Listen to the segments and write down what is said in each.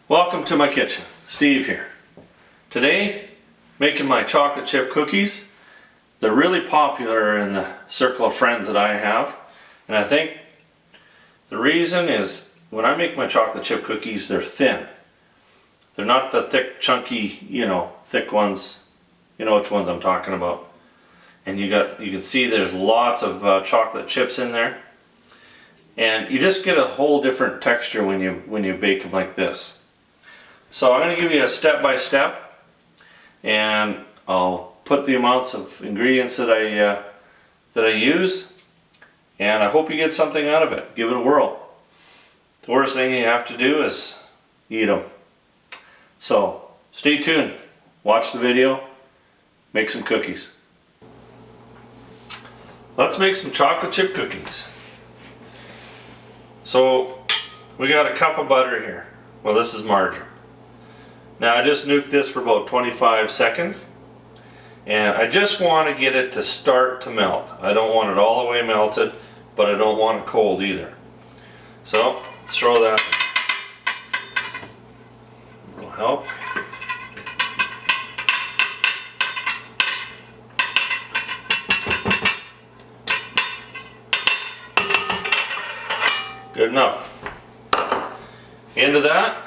Welcome to my kitchen. Steve here. Today, making my chocolate chip cookies. They're really popular in the circle of friends that I have. And I think the reason is when I make my chocolate chip cookies, they're thin. They're not the thick, chunky, thick ones. You know which ones I'm talking about. And you can see there's lots of chocolate chips in there. And you just get a whole different texture when you bake them like this. So I'm going to give you a step-by-step, and I'll put the amounts of ingredients that I use, and I hope you get something out of it. Give it a whirl. The worst thing you have to do is eat them. So stay tuned, watch the video, make some cookies. Let's make some chocolate chip cookies. So we got a cup of butter here. Well, this is margarine. Now I just nuked this for about 25 seconds, and I just want to get it to start to melt. I don't want it all the way melted, but I don't want it cold either. So let's throw that in. It'll help. Good enough. Into that.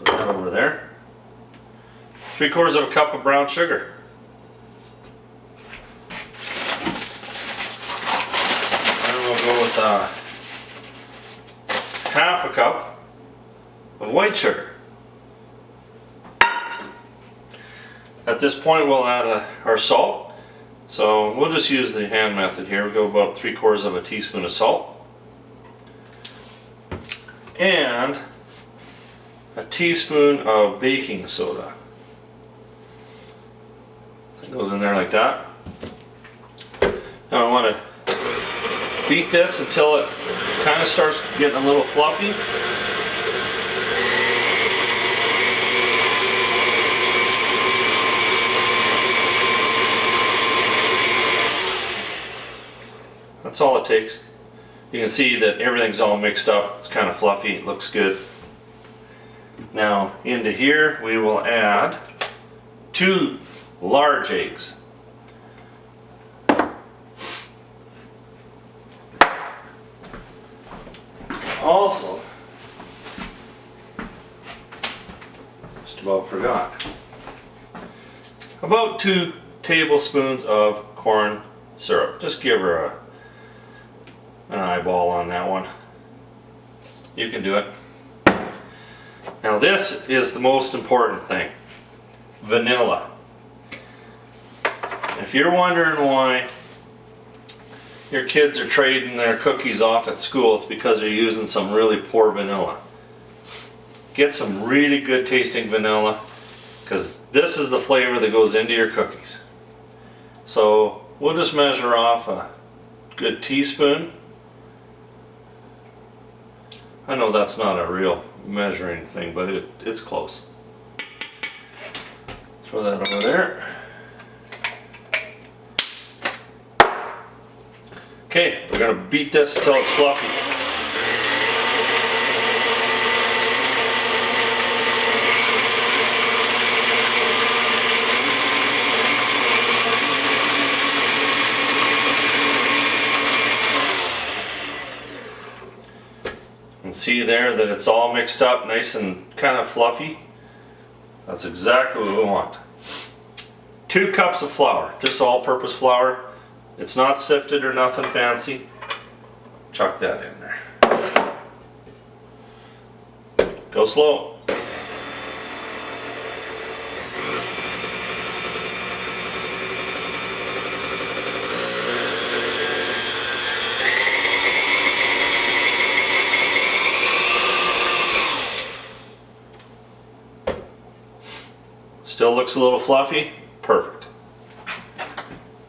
Put that over there. 3/4 of a cup of brown sugar. And we'll go with half a cup of white sugar. At this point we'll add our salt. So we'll just use the hand method here. We'll go about 3/4 of a teaspoon of salt. And a teaspoon of baking soda. It goes in there like that. Now I want to beat this until it kind of starts getting a little fluffy. That's all it takes. You can see that everything's all mixed up. It's kind of fluffy. It looks good. Now into here we will add 2 large eggs. Also, just about forgot, about 2 tablespoons of corn syrup. Just give her an eyeball on that one. You can do it. Now this is the most important thing. Vanilla. If you're wondering why your kids are trading their cookies off at school, it's because they're using some really poor vanilla. Get some really good tasting vanilla, because this is the flavor that goes into your cookies. So we'll just measure off a good teaspoon. I know that's not a real measuring thing, but it's close. Throw that over there. Okay, we're going to beat this until it's fluffy. And see there that it's all mixed up, nice and kind of fluffy. That's exactly what we want. 2 cups of flour, just all-purpose flour. It's not sifted or nothing fancy. Chuck that in there. Go slow. Still looks a little fluffy? Perfect.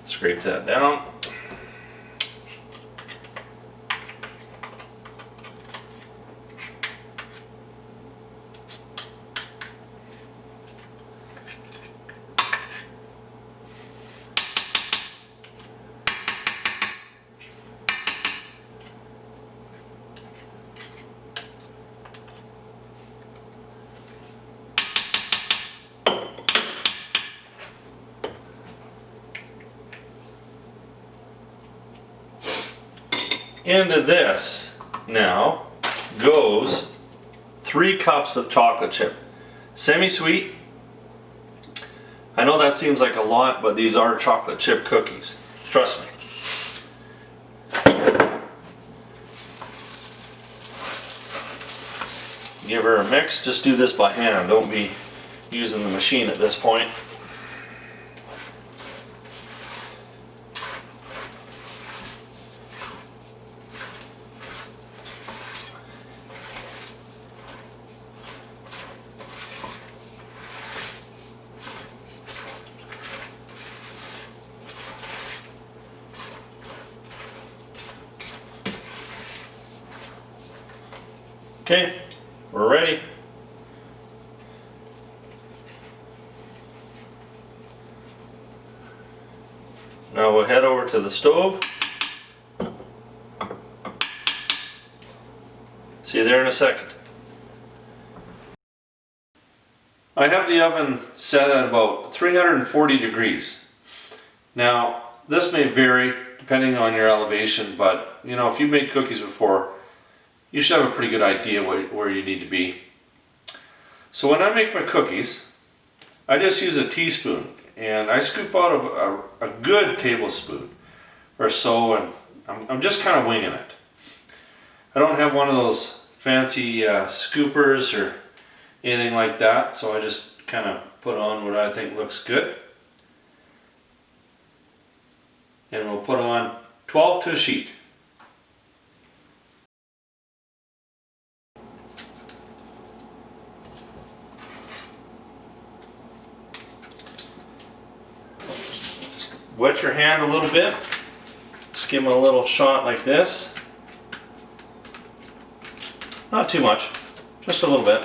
Scrape that down. Into this now goes 3 cups of chocolate chip. Semi-sweet. I know that seems like a lot, but these are chocolate chip cookies. Trust me. Give her a mix. Just do this by hand. Don't be using the machine at this point. Okay, we're ready. Now we'll head over to the stove. See you there in a second. I have the oven set at about 340 degrees. Now, this may vary depending on your elevation, but you know, if you've made cookies before, you should have a pretty good idea where you need to be. So when I make my cookies, I just use a teaspoon and I scoop out a good tablespoon or so, and I'm just kind of winging it. I don't have one of those fancy scoopers or anything like that, so I just kind of put on what I think looks good. And we'll put on 12 to a sheet. Wet your hand a little bit. Just give them a little shot like this. Not too much, just a little bit.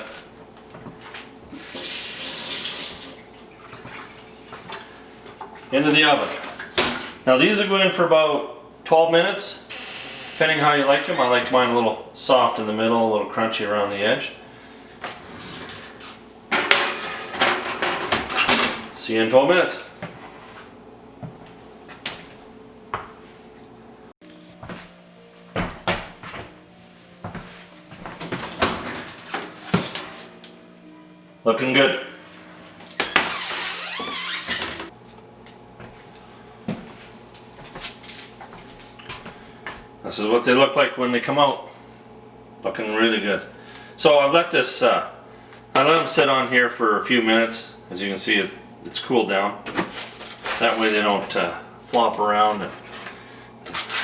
Into the oven. Now these will go in for about 12 minutes, depending how you like them. I like mine a little soft in the middle, a little crunchy around the edge. See you in 12 minutes. Looking good. This is what they look like when they come out. Looking really good. So I've let this, I let them sit on here for a few minutes. As you can see, it's cooled down. That way they don't flop around and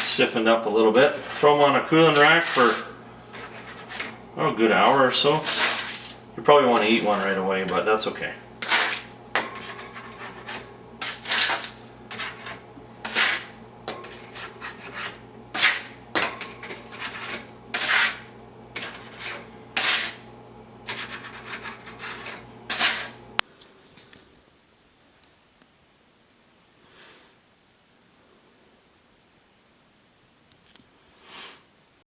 stiffened up a little bit. Throw them on a cooling rack for a good hour or so. You probably want to eat one right away, but that's okay.